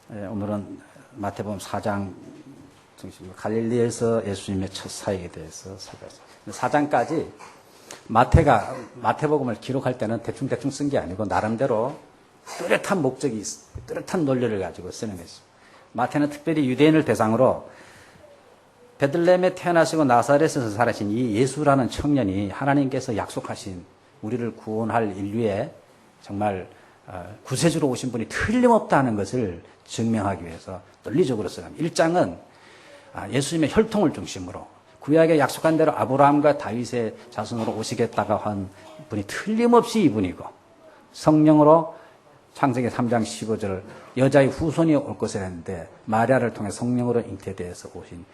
오늘은 마태복음 4장 중심으로 갈릴리에서 예수님의 첫 사역에 대해서 살펴봤습니다. 4장까지 마태복음을 기록할 때는 대충 쓴 게 아니고 나름대로 뚜렷한 목적이 있어요. 뚜렷한 논리를 가지고 쓰는 것이죠. 마태는 특별히 유대인을 대상으로 베들레헴에 태어나시고 나사렛에서 살아신 이 예수라는 청년이 하나님께서 약속하신 우리를 구원할 인류에 정말 구세주로 오신 분이 틀림없다는 것을 증명하기 위해서 논리적으로 써갑니다. 1장은 예수님의 혈통을 중심으로 구약에 약속한 대로 아브라함과 다윗의 자손으로 오시겠다가 한 분이 틀림없이 이분이고, 성령으로 창세기 3장 15절 여자의 후손이 올 것을 했는데 마리아를 통해 성령으로 잉태되어서 오신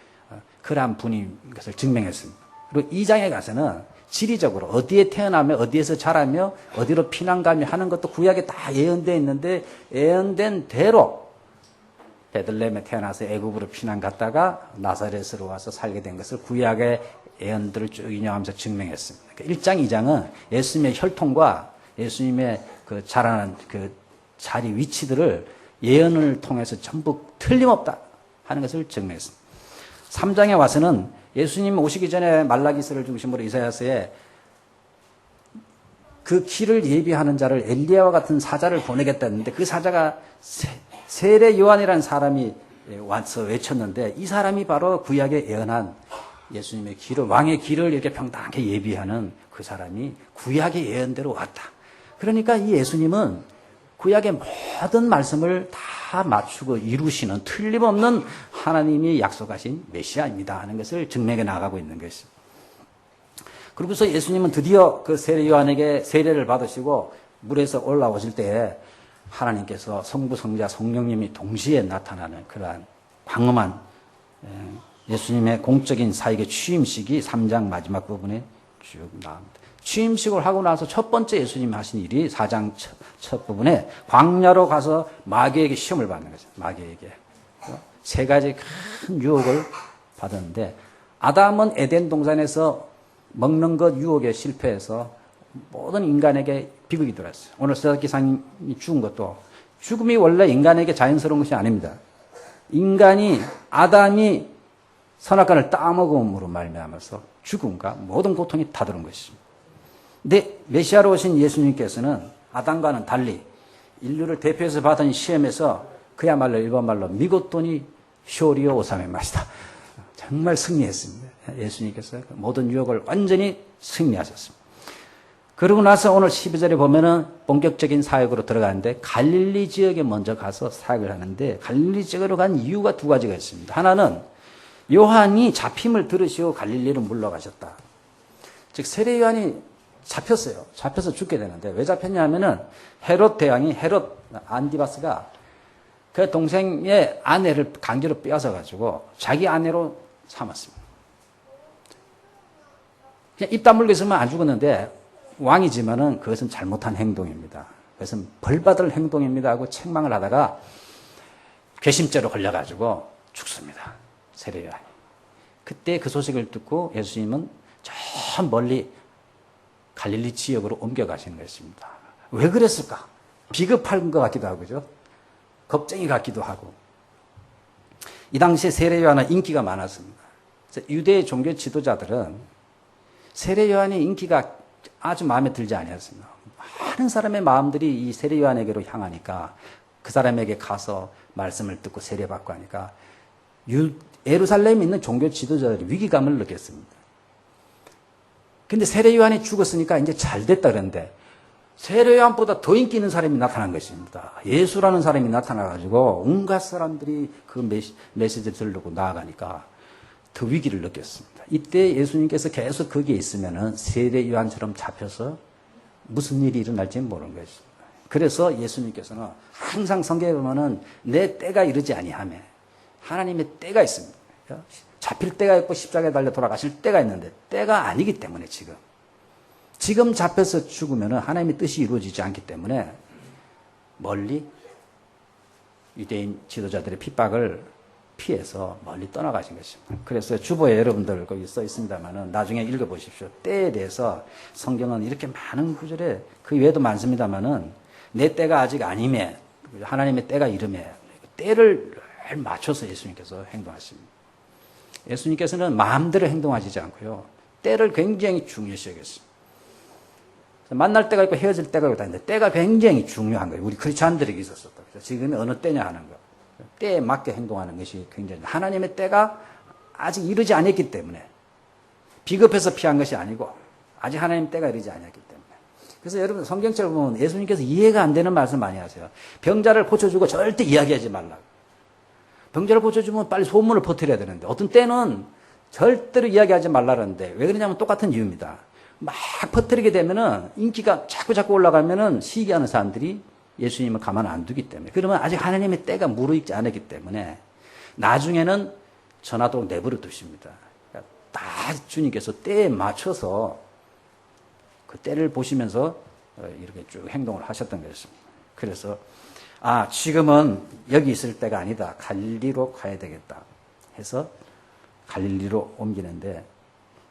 그러한 분인 것을 증명했습니다. 그리고 2장에 가서는 지리적으로 어디에 태어나며 어디에서 자라며 어디로 피난가며 하는 것도 구약에 다 예언되어 있는데 예언된 대로 베들레헴에 태어나서 애굽으로 피난 갔다가 나사렛으로 와서 살게 된 것을 구약의 예언들을 쭉 인용하면서 증명했습니다. 그러니까 1장, 2장은 예수님의 혈통과 예수님의 그 자라는 그 자리 위치들을 예언을 통해서 전부 틀림없다 하는 것을 증명했습니다. 3장에 와서는 예수님 오시기 전에 말라기서를 중심으로 이사야서에 그 길을 예비하는 자를 엘리야와 같은 사자를 보내겠다 했는데 그 사자가 세례 요한이라는 사람이 와서 외쳤는데 이 사람이 바로 구약에 예언한 예수님의 길을, 왕의 길을 이렇게 평탄하게 예비하는 그 사람이 구약의 예언대로 왔다. 그러니까 이 예수님은 구약의 모든 말씀을 다 맞추고 이루시는 틀림없는 하나님이 약속하신 메시아입니다 하는 것을 증명해 나가고 있는 것입니다. 그러고서 예수님은 드디어 그 세례 요한에게 세례를 받으시고 물에서 올라오실 때에 하나님께서 성부, 성자, 성령님이 동시에 나타나는 그러한 광범한 예수님의 공적인 사역의 취임식이 3장 마지막 부분에 쭉 나옵니다. 취임식을 하고 나서 첫 번째 예수님이 하신 일이 4장 첫 부분에 광야로 가서 마귀에게 시험을 받는 거죠. 마귀에게. 세 가지 큰 유혹을 받았는데 아담은 에덴 동산에서 먹는 것 유혹에 실패해서 모든 인간에게 비극이 들어왔어요. 오늘 서기상이 죽은 것도 죽음이 원래 인간에게 자연스러운 것이 아닙니다. 아담이 선악과를 따먹음으로 말미암아서 죽음과 모든 고통이 다들은 것입니다. 근데 메시아로 오신 예수님께서는 아담과는 달리 인류를 대표해서 받은 시험에서 그야말로 일반 말로 미고토니 쇼리오 오사메 마시다. 정말 승리했습니다. 예수님께서 모든 유혹을 완전히 승리하셨습니다. 그러고 나서 오늘 12절에 보면은 본격적인 사역으로 들어가는데 갈릴리 지역에 먼저 가서 사역을 하는데 갈릴리 지역으로 간 이유가 두 가지가 있습니다. 하나는 요한이 잡힘을 들으시고 갈릴리로 물러가셨다. 즉 세례 요한이 잡혔어요. 잡혀서 죽게 되는데 왜 잡혔냐면은 헤롯 대왕이 헤롯 안디바스가 그 동생의 아내를 강제로 빼앗아 가지고 자기 아내로 삼았습니다. 그냥 입 다물고 있으면 안 죽었는데 왕이지만은 그것은 잘못한 행동입니다. 그것은 벌받을 행동입니다 하고 책망을 하다가 괘씸죄로 걸려가지고 죽습니다. 세례 요한이. 그때 그 소식을 듣고 예수님은 저 멀리 갈릴리 지역으로 옮겨가시는 것입니다. 왜 그랬을까? 비겁한 것 같기도 하고, 그죠? 겁쟁이 같기도 하고. 이 당시에 세례 요한은 인기가 많았습니다. 유대 종교 지도자들은 세례 요한의 인기가 아주 마음에 들지 아니었습니다. 많은 사람의 마음들이 이 세례 요한에게로 향하니까 그 사람에게 가서 말씀을 듣고 세례받고 하니까 예루살렘에 있는 종교 지도자들이 위기감을 느꼈습니다. 근데 세례 요한이 죽었으니까 이제 잘 됐다 그러는데 세례 요한보다 더 인기 있는 사람이 나타난 것입니다. 예수라는 사람이 나타나가지고 온갖 사람들이 그 메시지를 들으려고 나아가니까 더 위기를 느꼈습니다. 이때 예수님께서 계속 거기에 있으면은 세례 요한처럼 잡혀서 무슨 일이 일어날지 모르는 것입니다. 그래서 예수님께서는 항상 성경에 보면은 내 때가 이르지 아니하며 하나님의 때가 있습니다. 잡힐 때가 있고 십자가에 달려 돌아가실 때가 있는데 때가 아니기 때문에 지금 잡혀서 죽으면은 하나님의 뜻이 이루어지지 않기 때문에 멀리 유대인 지도자들의 핍박을 피해서 멀리 떠나가신 것입니다. 그래서 주보에 여러분들 거기 써 있습니다만은 나중에 읽어보십시오. 때에 대해서 성경은 이렇게 많은 구절에 그 외에도 많습니다만은 내 때가 아직 아님에 하나님의 때가 이름에 때를 맞춰서 예수님께서 행동하십니다. 예수님께서는 마음대로 행동하시지 않고요. 때를 굉장히 중요시 여겼습니다. 만날 때가 있고 헤어질 때가 있고 다는데 때가 굉장히 중요한 거예요. 우리 크리스찬들에게 있었었다. 지금이 어느 때냐 하는 거. 때에 맞게 행동하는 것이 굉장히 하나님의 때가 아직 이르지 않았기 때문에 비급해서 피한 것이 아니고 아직 하나님 때가 이르지 않았기 때문에. 그래서 여러분 성경책을 보면 예수님께서 이해가 안 되는 말씀 많이 하세요. 병자를 고쳐주고 절대 이야기하지 말라고. 병자를 고쳐주면 빨리 소문을 퍼뜨려야 되는데 어떤 때는 절대로 이야기하지 말라는데 왜 그러냐면 똑같은 이유입니다. 막 퍼뜨리게 되면은 인기가 자꾸 올라가면은 시기하는 사람들이 예수님을 가만 안 두기 때문에. 그러면 아직 하나님의 때가 무르익지 않았기 때문에 나중에는 전하도록 내버려 두십니다. 그러니까 다 주님께서 때에 맞춰서 그 때를 보시면서 이렇게 쭉 행동을 하셨던 것입니다. 그래서 지금은 여기 있을 때가 아니다. 갈릴리로 가야 되겠다 해서 갈릴리로 옮기는데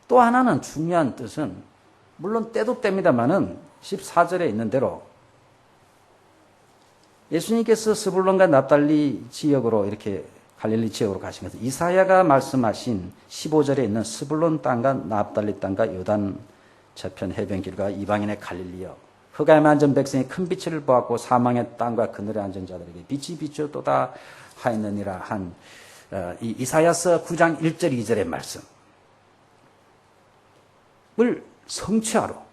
또 하나는 중요한 뜻은 물론 때도 때입니다만은 14절에 있는 대로 예수님께서 스불론과 납달리 지역으로 이렇게 갈릴리 지역으로 가신 것은 이사야가 말씀하신 15절에 있는 스불론 땅과 납달리 땅과 요단 저편 해변길과 이방인의 갈릴리여 흑암에 앉은 백성이 큰 빛을 보았고 사망의 땅과 그늘에 앉은 자들에게 빛이 비추도다 하였느니라 한 이 이사야서 9장 1절 2절의 말씀을 성취하러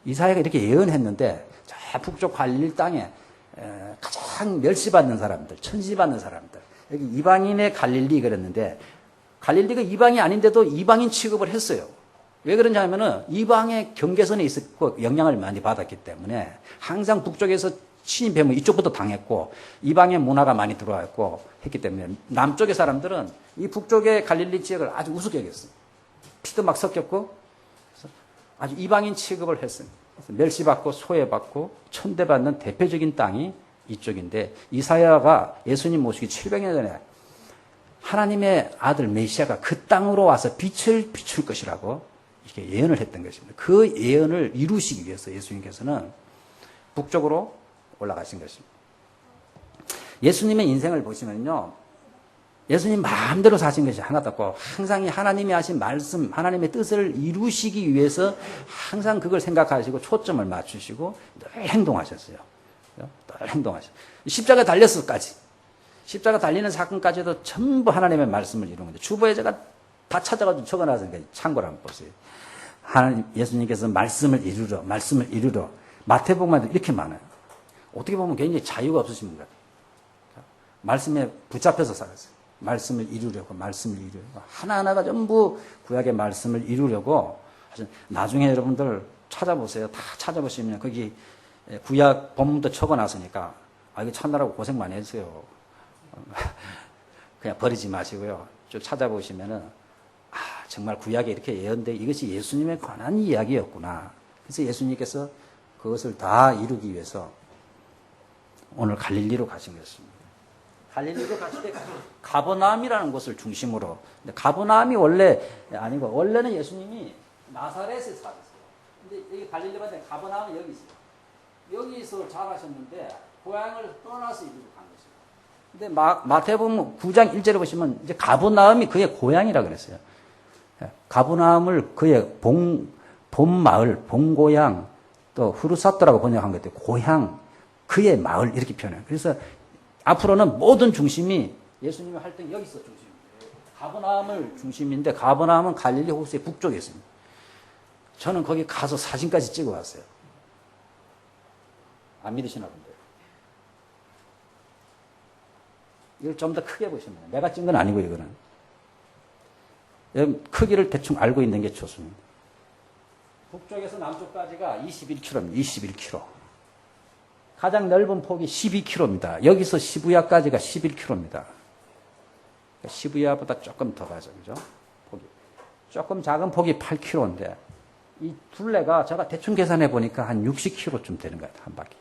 이사야가 이렇게 예언했는데 저 북쪽 갈릴리 땅에 가장 멸시받는 사람들, 천시받는 사람들 여기 이방인의 갈릴리 그랬는데 갈릴리가 이방이 아닌데도 이방인 취급을 했어요. 왜 그런지 하면은 이방의 경계선에 있었고 영향을 많이 받았기 때문에 항상 북쪽에서 침입하면 이쪽부터 당했고 이방의 문화가 많이 들어왔고 했기 때문에 남쪽의 사람들은 이 북쪽의 갈릴리 지역을 아주 우습게 여겼어요. 피도 막 섞였고 아주 이방인 취급을 했어요. 멸시받고 소외받고 천대받는 대표적인 땅이 이쪽인데 이사야가 예수님 모시기 700년 전에 하나님의 아들 메시아가 그 땅으로 와서 빛을 비출 것이라고 이렇게 예언을 했던 것입니다. 그 예언을 이루시기 위해서 예수님께서는 북쪽으로 올라가신 것입니다. 예수님의 인생을 보시면요. 예수님 마음대로 사신 것이 하나도 없고 항상 하나님이 하신 말씀, 하나님의 뜻을 이루시기 위해서 항상 그걸 생각하시고 초점을 맞추시고 늘 행동하셨어요. 늘 행동하셨어요. 십자가 달렸을까지. 십자가 달리는 사건까지도 전부 하나님의 말씀을 이루는 건데 주보에 제가 다 찾아가지고 적어놨으니까 참고를 한번 보세요. 하나님, 예수님께서 말씀을 이루러 마태복음에도 이렇게 많아요. 어떻게 보면 굉장히 자유가 없으신 분 같아요. 말씀에 붙잡혀서 살았어요. 말씀을 이루려고 하나하나가 전부 구약의 말씀을 이루려고 나중에 여러분들 찾아보세요. 다 찾아보시면 거기 구약 본문도 적어놨으니까 이거 찾느라고 고생 많이 했어요. 그냥 버리지 마시고요. 쭉 찾아보시면은 정말 구약에 이렇게 예언돼 이것이 예수님에 관한 이야기였구나. 그래서 예수님께서 그것을 다 이루기 위해서 오늘 갈릴리로 가신 것입니다. 갈릴리로 가실 때 가버나움이라는 곳을 중심으로. 근데 가버나움이 원래 아니고 원래는 예수님이 나사렛에 살았어요. 근데 여기 갈릴리 반대 가버나움은 여기 있어요. 여기서 자라셨는데 고향을 떠나서 이리로 간 것이에요. 근데 마태복음 9장 1절에 보시면 이제 가버나움이 그의 고향이라 그랬어요. 가버나움을 그의 본마을, 본고향, 또 후르사토라고 번역한 것 같아요. 고향, 그의 마을 이렇게 표현해요. 그래서 앞으로는 모든 중심이 예수님의 활동이 여기서 중심이에요. 가버나움을 중심인데 가버나움은 갈릴리 호수의 북쪽에 있습니다. 저는 거기 가서 사진까지 찍어 왔어요. 안 믿으시나 본데요. 이걸 좀 더 크게 보시면 돼요. 내가 찍은 건 아니고 이거는. 크기를 대충 알고 있는 게 좋습니다. 북쪽에서 남쪽까지가 21km입니다. 21km. 가장 넓은 폭이 12km입니다. 여기서 시부야까지가 11km입니다. 시부야보다 조금 더 가죠. 그죠? 폭이. 조금 작은 폭이 8km인데, 이 둘레가 제가 대충 계산해 보니까 한 60km쯤 되는 것 같아요. 한 바퀴.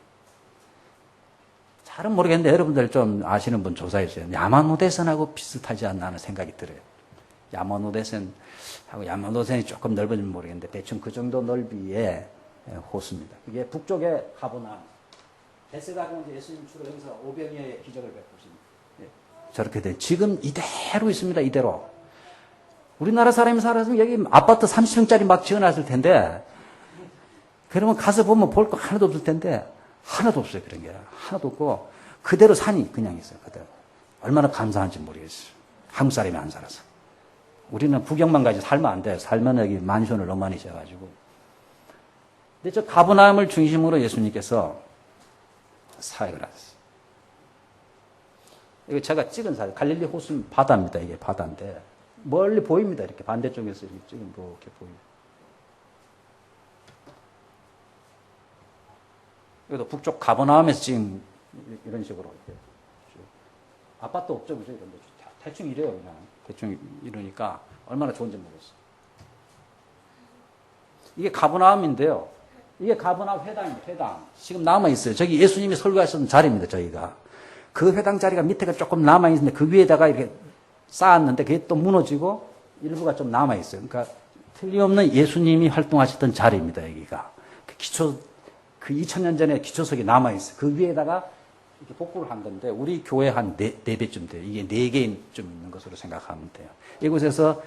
잘은 모르겠는데 여러분들 좀 아시는 분 조사해 주세요. 야마노대선하고 비슷하지 않나 하는 생각이 들어요. 야마노대선하고 야마노대선이 조금 넓은지 모르겠는데 대충 그 정도 넓이의 호수입니다. 이게 북쪽의 가버나움. 베스가고 이제 예수님 주로 여기서 오병이어의 기적을 베푸신 저렇게 돼. 지금 이대로 있습니다. 이대로. 우리나라 사람이 살았으면 여기 아파트 30평짜리 막 지어놨을 텐데 그러면 가서 보면 볼 거 하나도 없을 텐데 하나도 없어요. 그런 게 하나도 없고 그대로 산이 그냥 있어요. 그대로. 얼마나 감사한지 모르겠어요. 한국 사람이 안 살아서. 우리는 구경만 가지 살면 안 돼요. 살면 여기 만션을 너무 많이 지어가지고. 근데 저 가버나움을 중심으로 예수님께서 사역을 하셨어요. 이거 제가 찍은 사진, 갈릴리 호수 바다입니다. 이게 바다인데 멀리 보입니다. 이렇게 반대쪽에서 이렇게 찍으면 이렇게 보여요. 여기도 북쪽 가버나움에서 지금 이런 식으로 이렇게 아파트 없죠, 그죠? 이런 데 대충 이래요, 그냥 대충 이러니까 얼마나 좋은지 모르겠어요. 이게 가버나움인데요. 이게 가버나움 회당입니다. 회당 지금 남아 있어요. 저기 예수님이 설교하셨던 자리입니다. 저희가 그 회당 자리가 밑에가 조금 남아 있는데 그 위에다가 이렇게 쌓았는데 그게 또 무너지고 일부가 좀 남아 있어요. 그러니까 틀림없는 예수님이 활동하셨던 자리입니다. 여기가 그 기초 그 2000년 전에 기초석이 남아 있어요. 그 위에다가 이렇게 복구를 한 건데 우리 교회 한 4배쯤 돼요. 이게 4개쯤 있는 것으로 생각하면 돼요. 이곳에서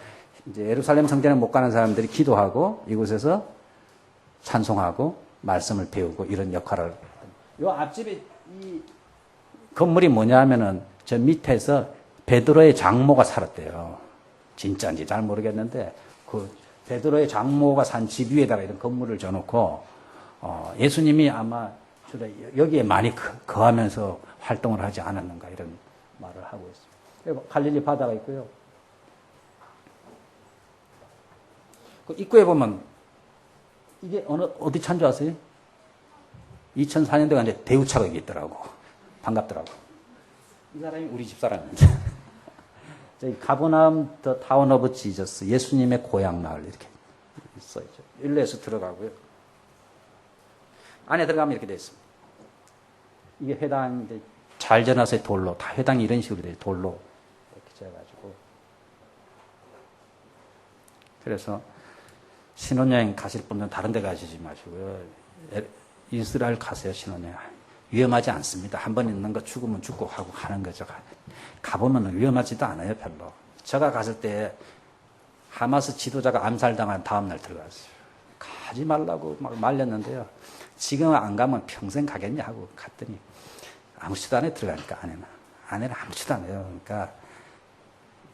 이제 예루살렘 성전에 못 가는 사람들이 기도하고 이곳에서 찬송하고 말씀을 배우고 이런 역할을. 요 앞집에 이 건물이 뭐냐 하면은 저 밑에서 베드로의 장모가 살았대요. 진짜인지 잘 모르겠는데 그 베드로의 장모가 산 집 위에다가 이런 건물을 져놓고 예수님이 아마 주로 여기에 많이 거하면서 활동을 하지 않았는가 이런 말을 하고 있습니다. 그리고 갈릴리 바다가 있고요. 그 입구에 보면 이게 어디 차인 줄 아세요? 2004년도에 이제 대우차가 여기 있더라고. 반갑더라고. 이 사람이 우리 집 사람입니다. 저기 가버나움 더 타운 오브 지저스 예수님의 고향 마을 이렇게 써있죠. 일로에서 들어가고요. 안에 들어가면 이렇게 되어 있습니다. 이게 회당인데 잘 지어놔서 돌로 다 회당이 이런 식으로 돼요. 돌로 이렇게 지어가지고. 그래서 신혼여행 가실 분들은 다른 데 가시지 마시고요. 이스라엘 가세요. 신혼여행. 위험하지 않습니다. 한 번 있는 거 죽으면 죽고 하고 가는 거죠. 가보면 위험하지도 않아요. 별로. 제가 갔을 때 하마스 지도자가 암살당한 다음 날 들어갔어요. 가지 말라고 막 말렸는데요. 지금 안 가면 평생 가겠냐 하고 갔더니 아무렇지도 않아요. 들어가니까 안에는 아무렇지도 않아요. 그러니까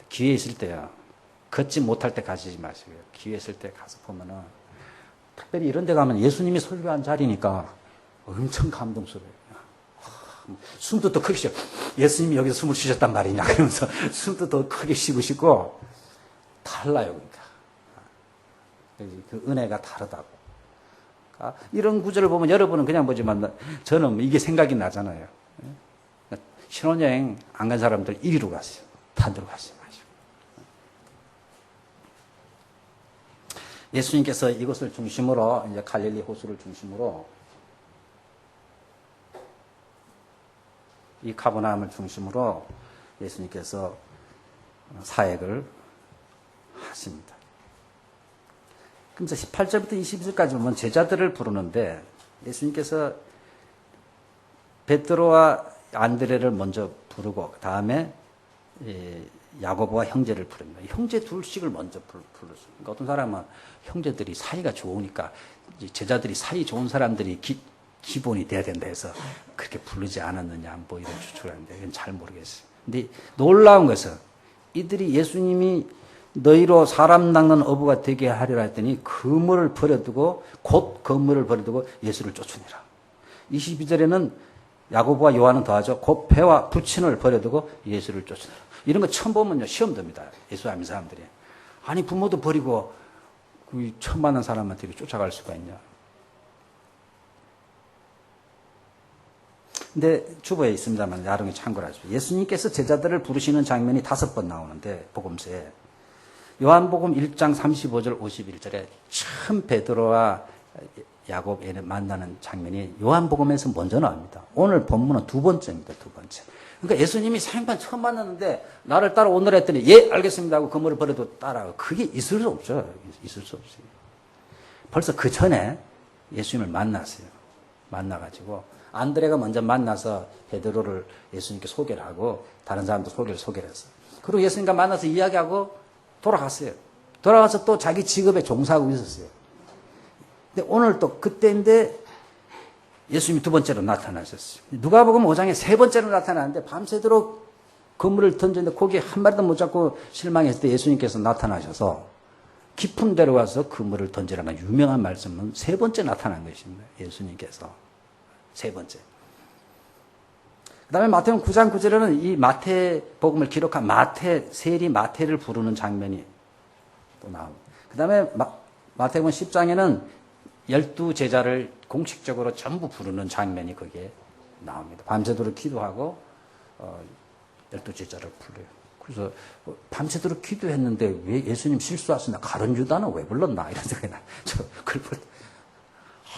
기회 있을 때요. 걷지 못할 때 가시지 마시고요. 기회 있을 때 가서 보면은 특별히 이런 데 가면 예수님이 설교한 자리니까 엄청 감동스러워요. 숨도 더 크게 쉬어. 예수님이 여기서 숨을 쉬셨단 말이냐 그러면서 숨도 더 크게 쉬고 싶고 달라요. 그러니까 그 은혜가 다르다고. 그러니까 이런 구절을 보면 여러분은 그냥 보지만 저는 이게 생각이 나잖아요. 신혼여행 안 간 사람들 이리로 가세요. 단으로 가세요. 예수님께서 이곳을 중심으로 이제 갈릴리 호수를 중심으로 이 가버나움을 중심으로 예수님께서 사역을 하십니다. 그럼 18절부터 22절까지 보면 제자들을 부르는데 예수님께서 베드로와 안드레를 먼저 부르고 다음에 야고보와 형제를 부릅니다. 형제 둘씩을 먼저 불렀어요. 그러니까 어떤 사람은 형제들이 사이가 좋으니까 제자들이 사이 좋은 사람들이 기본이 돼야 된다 해서 그렇게 부르지 않았느냐 뭐 이런 추측을 하는데 이건 잘 모르겠어요. 근데 놀라운 것은 이들이 예수님이 너희로 사람 낚는 어부가 되게 하리라 했더니 그물을 버려두고 곧 그물을 버려두고 예수를 쫓으니라. 22절에는 야고보와 요한은 더하죠. 곧 배와 부친을 버려두고 예수를 쫓으니라. 이런 거 처음 보면요 시험 듭니다. 예수 안 믿는 사람들이. 아니 부모도 버리고 그 처음 만난 사람한테 쫓아갈 수가 있냐. 근데 주보에 있습니다만 나중에 참고를 하십시오. 예수님께서 제자들을 부르시는 장면이 5번 나오는데 복음서에 요한복음 1장 35절 51절에 처음 베드로와 야곱에 만나는 장면이 요한복음에서 먼저 나옵니다. 오늘 본문은 2번째입니다. 2번째. 그러니까 예수님이 생판 처음 만났는데 나를 따라오느라 했더니 예 알겠습니다 하고 그물을 버려도 따라가고 그게 있을 수 없죠. 있을 수 없어요. 벌써 그 전에 예수님을 만났어요. 만나가지고 안드레가 먼저 만나서 베드로를 예수님께 소개를 하고 다른 사람도 소개를 했어요. 그리고 예수님과 만나서 이야기하고 돌아갔어요. 돌아가서 또 자기 직업에 종사하고 있었어요. 근데 오늘 또 그때인데 예수님이 두 번째로 나타나셨어요. 누가복음 5장에 세 번째로 나타나는데 밤새도록 그물을 던졌는데 고기 한 마리도 못 잡고 실망했을 때 예수님께서 나타나셔서 깊은 데로 가서 그물을 던지라는 유명한 말씀은 세 번째 나타난 것입니다. 예수님께서 세 번째. 그 다음에 마태복음 9장 9절에는 이 마태복음을 기록한 세리 마태를 부르는 장면이 또 나옵니다. 그 다음에 마태복음 10장에는 12제자를 공식적으로 전부 부르는 장면이 거기에 나옵니다. 밤새도록 기도하고 12제자를 불러요. 그래서 밤새도록 기도했는데 왜 예수님 실수하셨나? 가룟 유다는 왜 불렀나? 이런 생각이 나요. 그걸 볼 때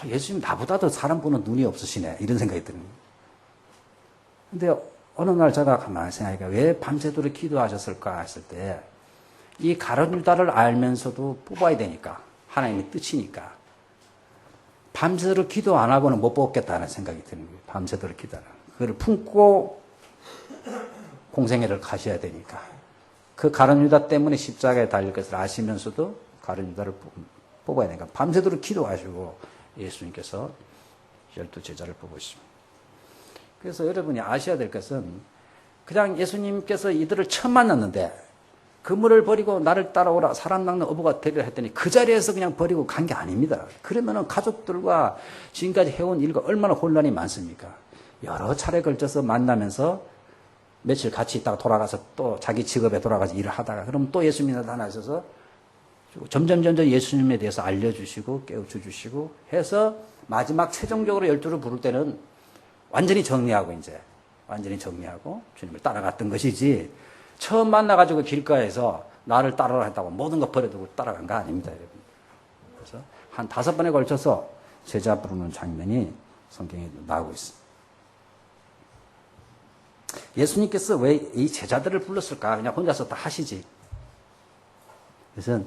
예수님 나보다도 사람 보는 눈이 없으시네. 이런 생각이 드는 거예요. 근데 어느 날 제가 가만히 생각하니까 왜 밤새도록 기도하셨을까 했을 때 이 가룟 유다를 알면서도 뽑아야 되니까 하나님의 뜻이니까 밤새도록 기도 안 하고는 못 뽑겠다는 생각이 드는 거예요. 밤새도록 기도하는. 그걸 품고 공생애를 가셔야 되니까. 그 가룟 유다 때문에 십자가에 달릴 것을 아시면서도 가룟 유다를 뽑아야 되니까 밤새도록 기도하시고 예수님께서 12제자를 뽑으십니다. 그래서 여러분이 아셔야 될 것은 그냥 예수님께서 이들을 처음 만났는데 그물을 버리고 나를 따라오라 사람 낚는 어부가 되리라 했더니 그 자리에서 그냥 버리고 간 게 아닙니다. 그러면은 가족들과 지금까지 해온 일과 얼마나 혼란이 많습니까? 여러 차례 걸쳐서 만나면서 며칠 같이 있다가 돌아가서 또 자기 직업에 돌아가서 일을 하다가 그럼 또 예수님이 나타나셔서 점점 예수님에 대해서 알려주시고 깨우쳐주시고 해서 마지막 최종적으로 12를 부를 때는 완전히 정리하고 주님을 따라갔던 것이지 처음 만나가지고 길가에서 나를 따라라 했다고 모든 거 버려두고 따라간 거 아닙니다, 여러분. 그래서 한 5번에 걸쳐서 제자 부르는 장면이 성경에 나오고 있습니다. 예수님께서 왜 이 제자들을 불렀을까? 그냥 혼자서 다 하시지. 그래서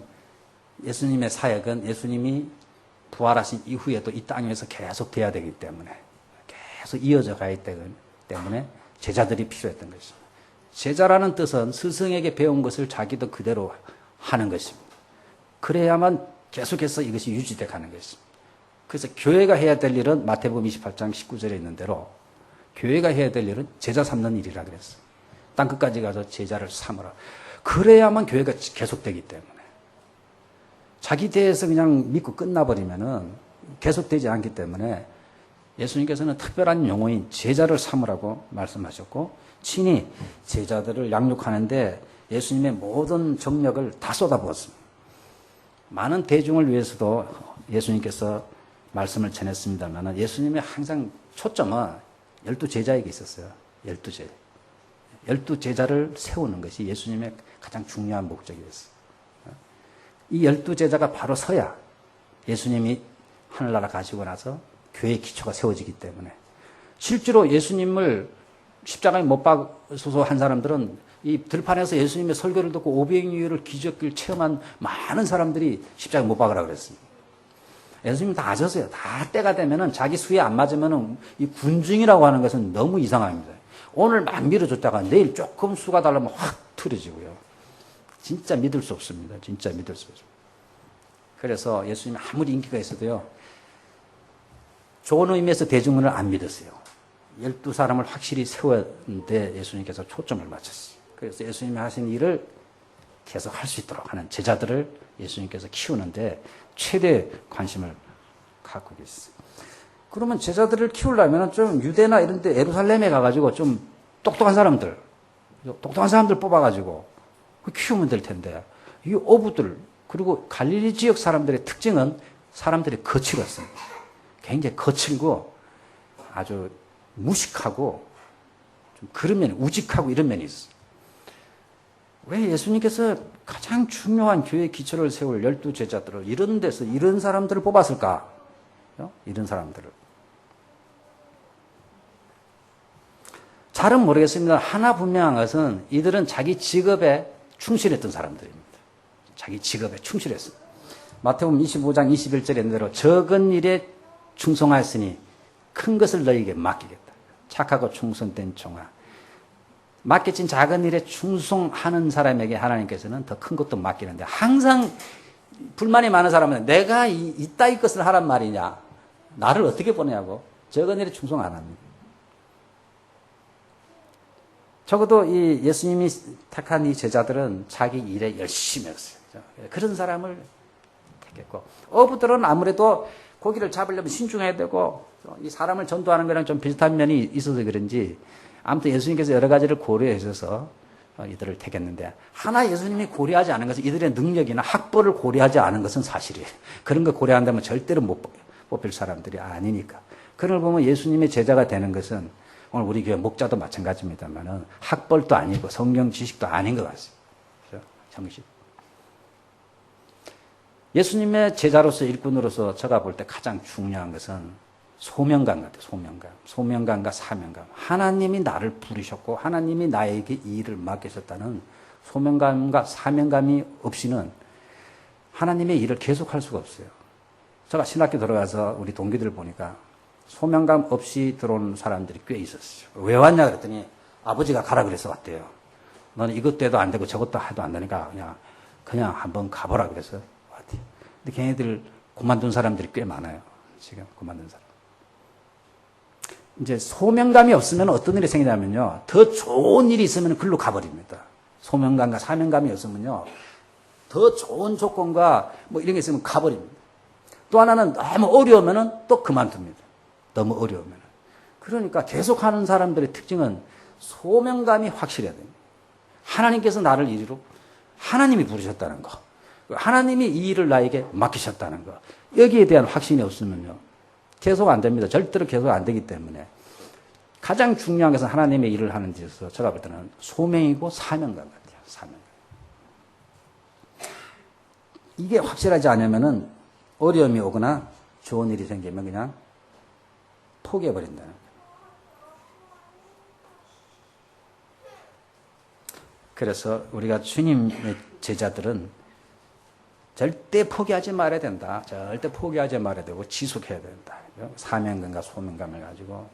예수님의 사역은 예수님이 부활하신 이후에도 이 땅 위에서 계속 돼야 되기 때문에 계속 이어져 가야 되기 때문에 제자들이 필요했던 것입니다. 제자라는 뜻은 스승에게 배운 것을 자기도 그대로 하는 것입니다. 그래야만 계속해서 이것이 유지돼 가는 것입니다. 그래서 교회가 해야 될 일은 마태복음 28장 19절에 있는 대로 교회가 해야 될 일은 제자 삼는 일이라 그랬어요. 땅끝까지 가서 제자를 삼으라. 그래야만 교회가 계속되기 때문에. 자기 대해서 그냥 믿고 끝나버리면은 계속되지 않기 때문에 예수님께서는 특별한 용어인 제자를 삼으라고 말씀하셨고 친히 제자들을 양육하는데 예수님의 모든 정력을 다 쏟아부었습니다. 많은 대중을 위해서도 예수님께서 말씀을 전했습니다만 예수님의 항상 초점은 12제자에게 있었어요. 12제자. 12제자를 세우는 것이 예수님의 가장 중요한 목적이었어요. 이 12제자가 바로 서야 예수님이 하늘나라 가시고 나서 교회의 기초가 세워지기 때문에 실제로 예수님을 십자가에 못 박아서 한 사람들은 이 들판에서 예수님의 설교를 듣고 500여일을 기적을 체험한 많은 사람들이 십자가에 못 박으라 그랬습니다. 예수님 다 아셨어요. 다 때가 되면은 자기 수에 안 맞으면은 이 군중이라고 하는 것은 너무 이상합니다. 오늘 막 밀어줬다가 내일 조금 수가 달라면 확 틀어지고요. 진짜 믿을 수 없습니다. 진짜 믿을 수 없습니다. 그래서 예수님이 아무리 인기가 있어도요. 좋은 의미에서 대중을 안 믿었어요. 12사람을 확실히 세웠는데 예수님께서 초점을 맞췄어요. 그래서 예수님이 하신 일을 계속 할 수 있도록 하는 제자들을 예수님께서 키우는데 최대 관심을 갖고 계세요. 그러면 제자들을 키우려면 좀 유대나 이런 데 예루살렘에 가가지고 좀 똑똑한 사람들 뽑아가지고 키우면 될 텐데 이 어부들 그리고 갈릴리 지역 사람들의 특징은 사람들이 거칠었습니다. 굉장히 거칠고 아주 무식하고 좀 그런 면이 우직하고 이런 면이 있어요. 왜 예수님께서 가장 중요한 교회 기초를 세울 12제자들을 이런 데서 이런 사람들을 뽑았을까? 이런 사람들을. 잘은 모르겠습니다. 하나 분명한 것은 이들은 자기 직업에 충실했던 사람들입니다. 자기 직업에 충실했습니다. 마태복음 25장 21절에 있는 대로 적은 일에 충성하였으니 큰 것을 너에게 맡기겠다. 착하고 충성된 종아. 맡겨진 작은 일에 충성하는 사람에게 하나님께서는 더 큰 것도 맡기는데, 항상 불만이 많은 사람은 내가 이따위 것을 하란 말이냐, 나를 어떻게 보내냐고. 적은 일에 충성 안 합니다. 적어도 이 예수님이 택한 이 제자들은 자기 일에 열심히 했어요. 그런 사람을 택했고, 어부들은 아무래도 고기를 잡으려면 신중해야 되고, 이 사람을 전도하는 거랑 좀 비슷한 면이 있어서 그런지, 아무튼 예수님께서 여러 가지를 고려하셔서 이들을 택했는데, 하나 예수님이 고려하지 않은 것은 이들의 능력이나 학벌을 고려하지 않은 것은 사실이에요. 그런 거 고려한다면 절대로 못 뽑힐 사람들이 아니니까. 그걸 보면 예수님의 제자가 되는 것은 오늘 우리 교회 목자도 마찬가지입니다만은 학벌도 아니고 성경 지식도 아닌 것 같습니다. 그렇죠? 정식. 예수님의 제자로서 일꾼으로서 제가 볼 때 가장 중요한 것은 소명감 같아요. 소명감. 소명감과 사명감. 하나님이 나를 부르셨고 하나님이 나에게 이 일을 맡기셨다는 소명감과 사명감이 없이는 하나님의 일을 계속할 수가 없어요. 제가 신학교 들어가서 우리 동기들 보니까 소명감 없이 들어온 사람들이 꽤 있었어요. 왜 왔냐 그랬더니 아버지가 가라 그래서 왔대요. 너는 이것도 해도 안 되고 저것도 해도 안 되니까 그냥 한번 가보라 그래서 왔대요. 근데 걔네들 그만둔 사람들이 꽤 많아요. 지금 그만둔 사람. 이제 소명감이 없으면 어떤 일이 생기냐면요. 더 좋은 일이 있으면 글로 가버립니다. 소명감과 사명감이 없으면요. 더 좋은 조건과 뭐 이런 게 있으면 가버립니다. 또 하나는 너무 어려우면은 또 그만둡니다. 너무 어려우면. 그러니까 계속하는 사람들의 특징은 소명감이 확실해야 됩니다. 하나님께서 나를 이리로 하나님이 부르셨다는 거. 하나님이 이 일을 나에게 맡기셨다는 거. 여기에 대한 확신이 없으면요. 계속 안 됩니다. 절대로 계속 안 되기 때문에. 가장 중요한 것은 하나님의 일을 하는 데 있어서 제가 볼 때는 소명이고 사명감 같아요. 사명감. 이게 확실하지 않으면은 어려움이 오거나 좋은 일이 생기면 그냥 포기해버린다는 거예요. 그래서 우리가 주님의 제자들은 절대 포기하지 말아야 된다. 절대 포기하지 말아야 되고 지속해야 된다. 사명감과 소명감을 가지고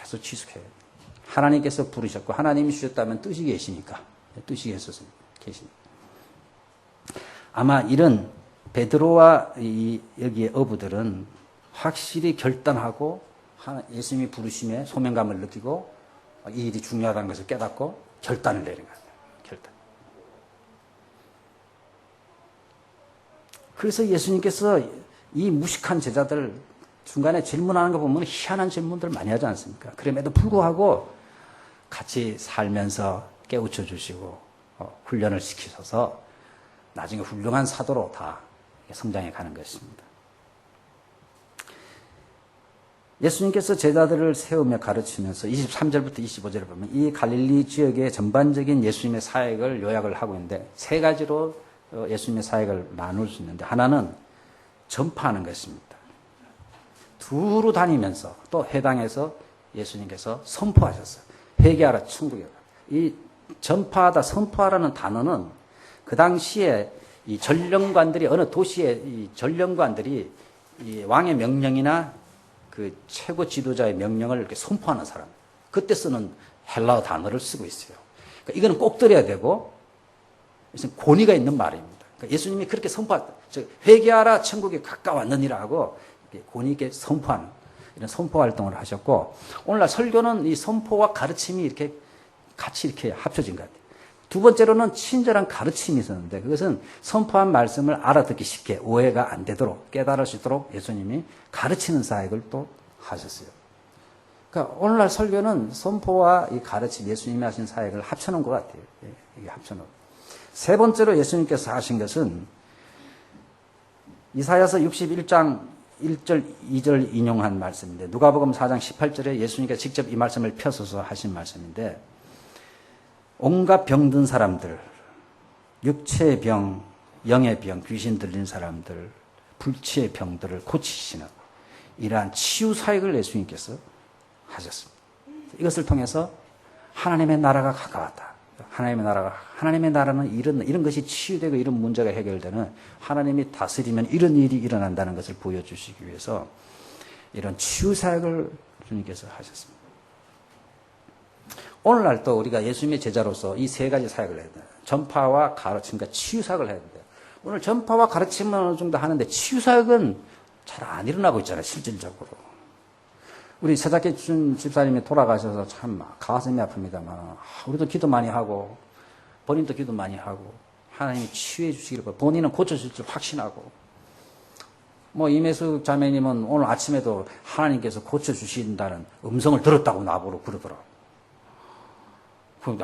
계속 지속해야 된다. 하나님께서 부르셨고 하나님이 주셨다면 뜻이 계시니까. 뜻이 계십니다. 아마 이런 베드로와 여기의 어부들은 확실히 결단하고 예수님이 부르심에 소명감을 느끼고 이 일이 중요하다는 것을 깨닫고 결단을 내린 것 같아요. 결단. 그래서 예수님께서 이 무식한 제자들 중간에 질문하는 거 보면 희한한 질문들 많이 하지 않습니까? 그럼에도 불구하고 같이 살면서 깨우쳐 주시고 훈련을 시키셔서 나중에 훌륭한 사도로 다 성장해 가는 것입니다. 예수님께서 제자들을 세우며 가르치면서 23절부터 25절을 보면 이 갈릴리 지역의 전반적인 예수님의 사역을 요약을 하고 있는데 세 가지로 예수님의 사역을 나눌 수 있는데 하나는 전파하는 것입니다. 두루 다니면서 또 해당해서 예수님께서 선포하셨어요. 회개하라 천국에 가라. 이 전파하다 선포하라는 단어는 그 당시에 이 전령관들이 어느 도시의 이 전령관들이 이 왕의 명령이나 그 최고 지도자의 명령을 이렇게 선포하는 사람. 그때 쓰는 헬라어 단어를 쓰고 있어요. 그러니까 이거는 꼭 들어야 되고 권위가 있는 말입니다. 그러니까 예수님이 그렇게 회개하라 천국에 가까웠느니라 하고 권위 있게 선포하는 이런 선포 활동을 하셨고 오늘날 설교는 이 선포와 가르침이 이렇게 같이 이렇게 합쳐진 것 같아요. 두 번째로는 친절한 가르침이 있었는데 그것은 선포한 말씀을 알아듣기 쉽게 오해가 안 되도록 깨달을 수 있도록 예수님이 가르치는 사역을 또 하셨어요. 그러니까 오늘날 설교는 선포와 이 가르침, 예수님이 하신 사역을 합쳐놓은 것 같아요. 이게 합쳐놓은. 세 번째로 예수님께서 하신 것은 이사야서 61장 1절, 2절 인용한 말씀인데 누가복음 4장 18절에 예수님께서 직접 이 말씀을 펴서서 하신 말씀인데 온갖 병든 사람들, 육체의 병, 영의 병, 귀신 들린 사람들, 불치의 병들을 고치시는 이러한 치유 사역을 예수님께서 하셨습니다. 이것을 통해서 하나님의 나라가 가까웠다. 하나님의 나라는 이런 것이 치유되고 이런 문제가 해결되는 하나님이 다스리면 이런 일이 일어난다는 것을 보여주시기 위해서 이런 치유 사역을 주님께서 하셨습니다. 오늘날 또 우리가 예수님의 제자로서 이 세 가지 사역을 해야 돼요. 전파와 가르침과 치유사역을 해야 돼요. 오늘 전파와 가르침은 어느 정도 하는데 치유사역은 잘 안 일어나고 있잖아요, 실질적으로. 우리 세작계 집사님이 돌아가셔서 참 가슴이 아픕니다만, 우리도 기도 많이 하고, 본인도 기도 많이 하고, 하나님이 치유해 주시기를, 본인은 고쳐질 줄 확신하고, 이매숙 자매님은 오늘 아침에도 하나님께서 고쳐주신다는 음성을 들었다고 나보고 그러더라고.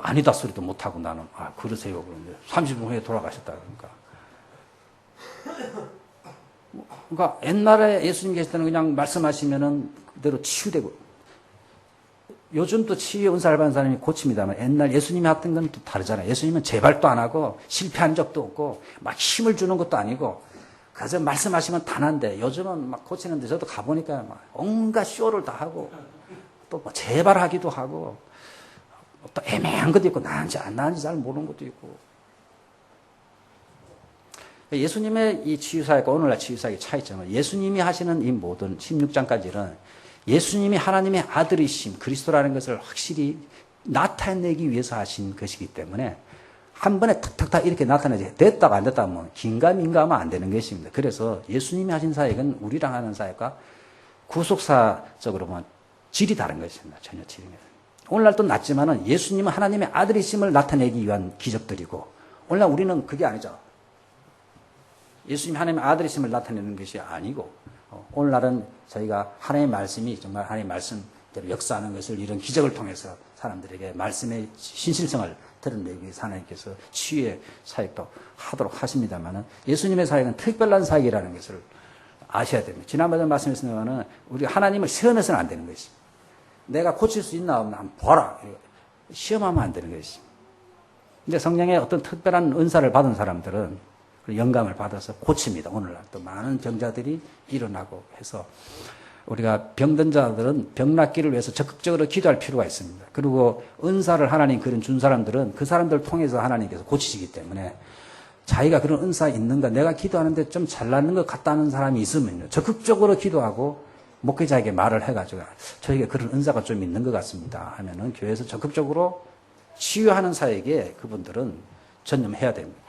아니다 소리도 못하고 나는, 그러세요. 그런데 30분 후에 돌아가셨다. 그러니까 옛날에 예수님 계실 때는 그냥 말씀하시면은 그대로 치유되고, 요즘 또 치유의 은사를 받은 사람이 고칩니다만 옛날 예수님이 했던 건 또 다르잖아요. 예수님은 재발도 안 하고 실패한 적도 없고 막 힘을 주는 것도 아니고 그래서 말씀하시면 단한데 요즘은 막 고치는데 저도 가보니까 막 온갖 쇼를 다 하고 또 뭐 재발하기도 하고 또 애매한 것도 있고 나은지 안 나은지 잘 모르는 것도 있고. 예수님의 이 치유사역과 오늘날 치유사역의 차이점은 예수님이 하시는 이 모든 16장까지는 예수님이 하나님의 아들이심 그리스도라는 것을 확실히 나타내기 위해서 하신 것이기 때문에 한 번에 탁탁탁 이렇게 나타내지 됐다가 안 됐다 하면 긴가민가하면 안 되는 것입니다. 그래서 예수님이 하신 사역은 우리랑 하는 사역과 구속사적으로 보면 질이 다른 것입니다. 전혀 질이. 오늘날 또 낫지만은 예수님은 하나님의 아들이심을 나타내기 위한 기적들이고 오늘날 우리는 그게 아니죠. 예수님이 하나님의 아들이심을 나타내는 것이 아니고 오늘날은 저희가 하나님의 말씀이 정말 하나님의 말씀대로 역사하는 것을 이런 기적을 통해서 사람들에게 말씀의 신실성을 드러내기 위해서 하나님께서 치유의 사역도 하도록 하십니다만은 예수님의 사역은 특별한 사역이라는 것을 아셔야 됩니다. 지난번에 말씀했습니다만은 우리 하나님을 시험해서는 안 되는 것입니다. 내가 고칠 수 있나 없나 한번 보라. 시험하면 안 되는 것입니다. 근데 성령의 어떤 특별한 은사를 받은 사람들은 영감을 받아서 고칩니다. 오늘날 또 많은 병자들이 일어나고 해서 우리가 병든 자들은 병 낫기를 위해서 적극적으로 기도할 필요가 있습니다. 그리고 은사를 하나님 그런 준 사람들은 그 사람들을 통해서 하나님께서 고치시기 때문에 자기가 그런 은사 있는가 내가 기도하는데 좀 잘나는 것 같다는 사람이 있으면요. 적극적으로 기도하고 목회자에게 말을 해가지고 저에게 그런 은사가 좀 있는 것 같습니다 하면은 교회에서 적극적으로 치유하는 사역에 그분들은 전념해야 됩니다.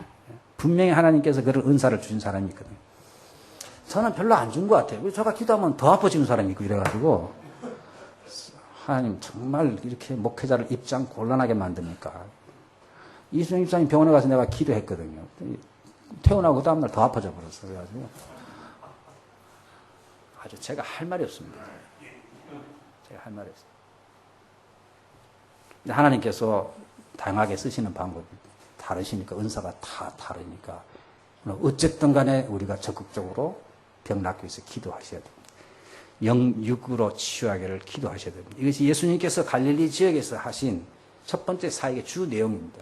분명히 하나님께서 그런 은사를 주신 사람이 있거든요. 저는 별로 안 준 것 같아요. 제가 기도하면 더 아파지는 사람이 있고 이래가지고 하나님 정말 이렇게 목회자를 입장 곤란하게 만듭니까? 이수영 입장이 병원에 가서 내가 기도했거든요. 퇴원하고 그 다음날 더 아파져 버렸어요. 그래가지고 아주 제가 할 말이 없습니다. 제가 할 말이 없어요. 근데 하나님께서 다양하게 쓰시는 방법이 다르시니까 은사가 다 다르니까 어쨌든 간에 우리가 적극적으로 병 낫기 위해서 기도하셔야 됩니다. 영육으로 치유하기를 기도하셔야 됩니다. 이것이 예수님께서 갈릴리 지역에서 하신 첫 번째 사역의 주 내용입니다.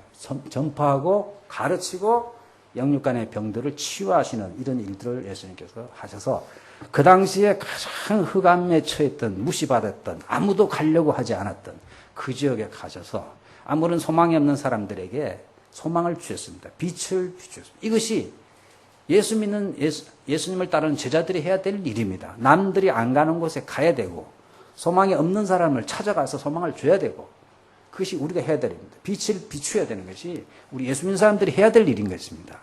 전파하고 가르치고 영육간의 병들을 치유하시는 이런 일들을 예수님께서 하셔서 그 당시에 가장 흑암에 처했던 무시받았던 아무도 가려고 하지 않았던 그 지역에 가셔서 아무런 소망이 없는 사람들에게 소망을 주셨습니다. 빛을 비추셨습니다. 이것이 예수님을 따르는 제자들이 해야 될 일입니다. 남들이 안 가는 곳에 가야 되고 소망이 없는 사람을 찾아가서 소망을 줘야 되고 그것이 우리가 해야 될 일입니다. 빛을 비추어야 되는 것이 우리 예수 믿는 사람들이 해야 될 일인 것입니다.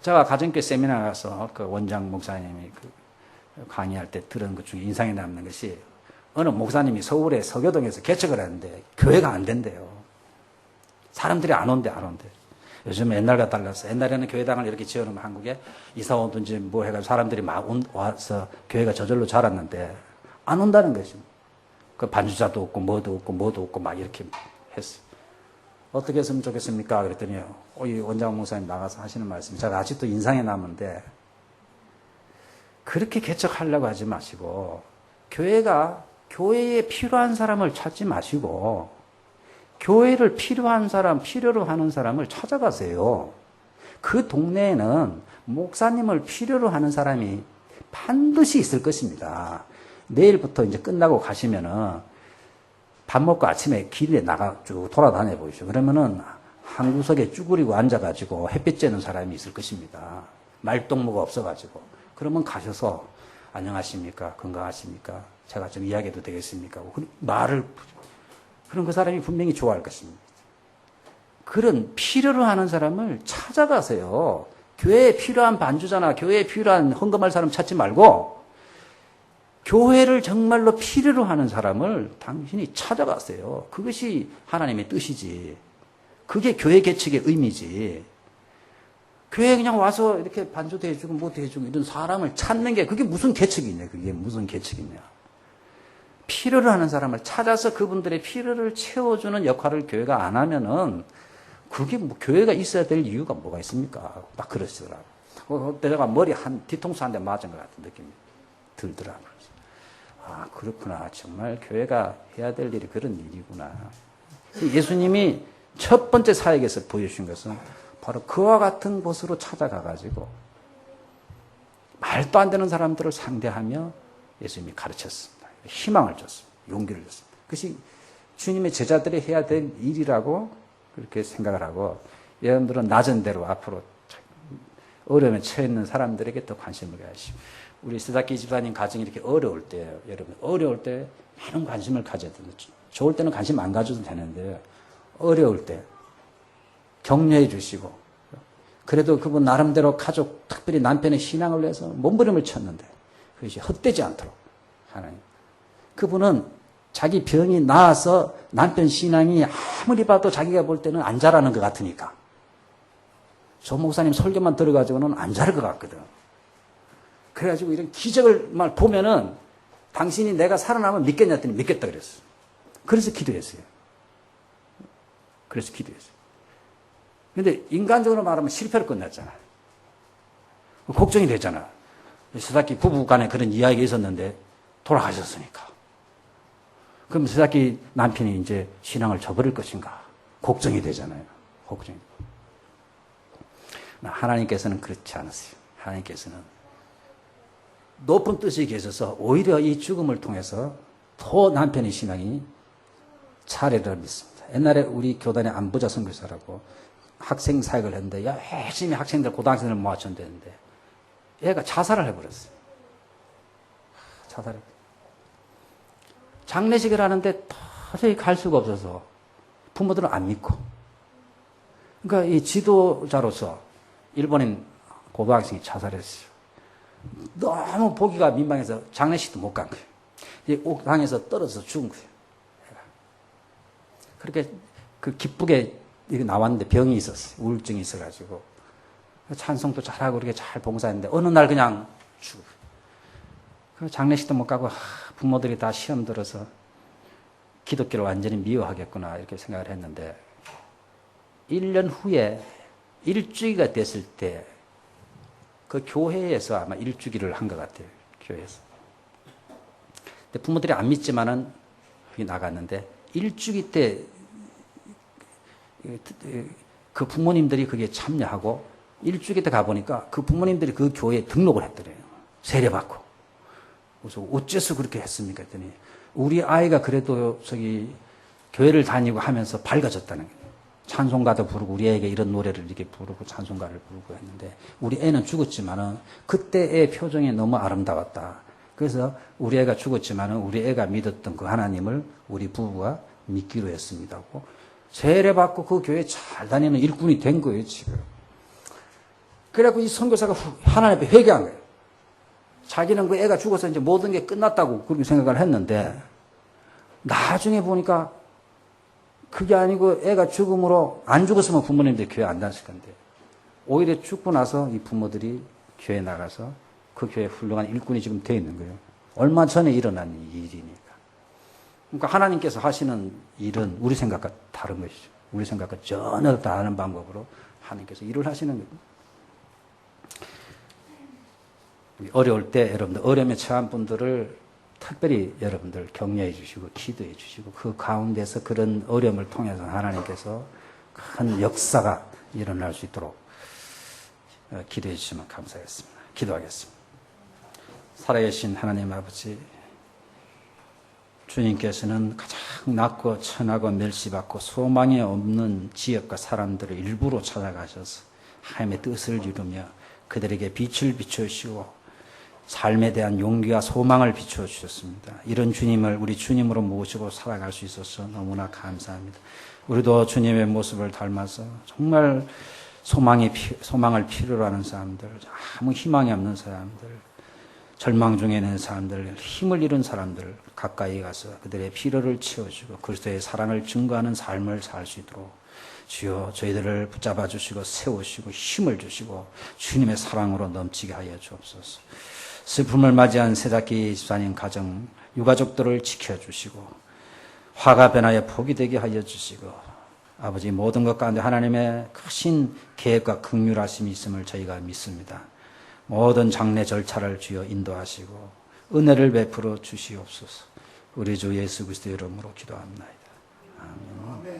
제가 가정교회 세미나 가서 그 원장 목사님이 강의할 때 들은 것 중에 인상에 남는 것이 어느 목사님이 서울의 서교동에서 개척을 하는데 교회가 안 된대요. 사람들이 안 온대. 요즘 옛날과 달라서 옛날에는 교회당을 이렇게 지어놓으면 한국에 이사 오든지 뭐 해가지고 사람들이 막 와서 교회가 저절로 자랐는데 안 온다는 것입니다. 그 반주자도 없고 뭐도 없고 막 이렇게 했어요. 어떻게 했으면 좋겠습니까? 그랬더니 이 원장 목사님 나가서 하시는 말씀이 제가 아직도 인상에 남는데 그렇게 개척하려고 하지 마시고 교회에 필요한 사람을 찾지 마시고 교회를 필요로 하는 사람을 찾아가세요. 그 동네에는 목사님을 필요로 하는 사람이 반드시 있을 것입니다. 내일부터 이제 끝나고 가시면은 밥 먹고 아침에 길에 나가 쭉 돌아다녀 보십시오. 그러면은 한 구석에 쭈그리고 앉아가지고 햇빛 쬐는 사람이 있을 것입니다. 말동무가 없어가지고. 그러면 가셔서 안녕하십니까? 건강하십니까? 제가 좀 이야기해도 되겠습니까? 말을, 그럼 그 사람이 분명히 좋아할 것입니다. 그런 필요로 하는 사람을 찾아가세요. 교회에 필요한 반주자나 교회에 필요한 헌금할 사람 찾지 말고 교회를 정말로 필요로 하는 사람을 당신이 찾아가세요. 그것이 하나님의 뜻이지. 그게 교회 개척의 의미지. 교회에 그냥 와서 이렇게 반주도 해주고 뭐도 해주고 이런 사람을 찾는 게 그게 무슨 개척이냐. 그게 무슨 개척이냐. 필요로 하는 사람을 찾아서 그분들의 필요를 채워주는 역할을 교회가 안 하면은 그게 뭐 교회가 있어야 될 이유가 뭐가 있습니까? 딱 그러시더라고요. 내가 머리 뒤통수 한 대 맞은 것 같은 느낌이 들더라고요. 아, 그렇구나. 정말 교회가 해야 될 일이 그런 일이구나. 예수님이 첫 번째 사역에서 보여주신 것은 바로 그와 같은 곳으로 찾아가가지고 말도 안 되는 사람들을 상대하며 예수님이 가르쳤습니다. 희망을 줬습니다. 용기를 줬습니다. 그것이 주님의 제자들이 해야 될 일이라고 그렇게 생각을 하고 여러분들은 낮은 대로 앞으로 어려움에 처해 있는 사람들에게 더 관심을 가지시고 우리 스다키 집사님 가정이 이렇게 어려울 때 여러분 어려울 때 많은 관심을 가져야 됩니다. 좋을 때는 관심 안 가져도 되는데 어려울 때 격려해 주시고 그래도 그분 나름대로 가족 특별히 남편의 신앙을 위해서 몸부림을 쳤는데 그것이 헛되지 않도록 하나님 그분은 자기 병이 나아서 남편 신앙이 아무리 봐도 자기가 볼 때는 안 자라는 것 같으니까. 조 목사님 설교만 들어가지고는 안 자랄 것 같거든. 그래가지고 이런 기적을 막 보면은 당신이 내가 살아나면 믿겠냐 했더니 믿겠다 그랬어. 그래서 기도했어요. 그래서 기도했어요. 근데 인간적으로 말하면 실패로 끝났잖아. 걱정이 됐잖아. 스다키 부부 간에 그런 이야기가 있었는데 돌아가셨으니까. 그럼 스다키 남편이 이제 신앙을 저버릴 것인가? 걱정이 되잖아요. 걱정이. 하나님께서는 그렇지 않으세요. 하나님께서는 높은 뜻이 계셔서 오히려 이 죽음을 통해서 더 남편의 신앙이 차례를 믿습니다. 옛날에 우리 교단의 안부자 선교사라고 학생 사역을 했는데 열심히 학생들 고등학생들 모아줬는데 얘가 자살을 해버렸어요. 자살을. 장례식을 하는데 도저히 갈 수가 없어서 부모들은 안 믿고. 그러니까 이 지도자로서 일본인 고등학생이 자살했어요. 너무 보기가 민망해서 장례식도 못 간 거예요. 이제 옥상에서 떨어져서 죽은 거예요. 그렇게 그 기쁘게 이렇게 나왔는데 병이 있었어요. 우울증이 있어가지고. 찬송도 잘하고 이렇게 잘 봉사했는데 어느 날 그냥 죽어요. 장례식도 못 가고 부모들이 다 시험 들어서 기독교를 완전히 미워하겠구나 이렇게 생각을 했는데 1년 후에 일주기가 됐을 때 그 교회에서 아마 일주기를 한 것 같아요. 교회에서. 근데 부모들이 안 믿지만은 여기 나갔는데 일주기 때 그 부모님들이 거기에 참여하고 일주기 때 가보니까 그 부모님들이 그 교회에 등록을 했더래요. 세례받고. 그래서 어째서 그렇게 했습니까? 했더니 우리 아이가 그래도 교회를 다니고 하면서 밝아졌다는 거예요. 찬송가도 부르고 우리 애에게 이런 노래를 이렇게 부르고 찬송가를 부르고 했는데 우리 애는 죽었지만은 그때의 표정이 너무 아름다웠다. 그래서 우리 애가 죽었지만은 우리 애가 믿었던 그 하나님을 우리 부부가 믿기로 했습니다. 세례받고 그 교회에 잘 다니는 일꾼이 된 거예요, 지금. 그래갖고 이 선교사가 하나님 앞에 회개한 거예요. 자기는 그 애가 죽어서 이제 모든 게 끝났다고 그렇게 생각을 했는데 나중에 보니까 그게 아니고 애가 죽음으로 안 죽었으면 부모님들이 교회 안 다녔을 건데 오히려 죽고 나서 이 부모들이 교회 나가서 그 교회 훌륭한 일꾼이 지금 되어 있는 거예요. 얼마 전에 일어난 일이니까. 그러니까 하나님께서 하시는 일은 우리 생각과 다른 것이죠. 우리 생각과 전혀 다른 방법으로 하나님께서 일을 하시는 거예요. 어려울 때 여러분들 어려움에 처한 분들을 특별히 여러분들 격려해 주시고 기도해 주시고 그 가운데서 그런 어려움을 통해서 하나님께서 큰 역사가 일어날 수 있도록 기도해 주시면 감사하겠습니다. 기도하겠습니다. 살아계신 하나님 아버지, 주님께서는 가장 낮고 천하고 멸시받고 소망이 없는 지역과 사람들을 일부러 찾아가셔서 하나님의 뜻을 이루며 그들에게 빛을 비춰주시고 삶에 대한 용기와 소망을 비추어 주셨습니다. 이런 주님을 우리 주님으로 모시고 살아갈 수 있어서 너무나 감사합니다. 우리도 주님의 모습을 닮아서 정말 소망을 필요로 하는 사람들, 아무 희망이 없는 사람들, 절망 중에 있는 사람들, 힘을 잃은 사람들 가까이 가서 그들의 필요를 채워주고 그리스도의 사랑을 증거하는 삶을 살 수 있도록 주여 저희들을 붙잡아 주시고 세우시고 힘을 주시고 주님의 사랑으로 넘치게 하여 주옵소서. 슬픔을 맞이한 세자기 집사님 가정, 유가족들을 지켜주시고 화가 변하여 복이 되게 하여 주시고 아버지 모든 것 가운데 하나님의 크신 계획과 긍휼하심이 있음을 저희가 믿습니다. 모든 장례 절차를 주여 인도하시고 은혜를 베풀어 주시옵소서. 우리 주 예수 그리스도의 이름으로 기도합니다. 아멘.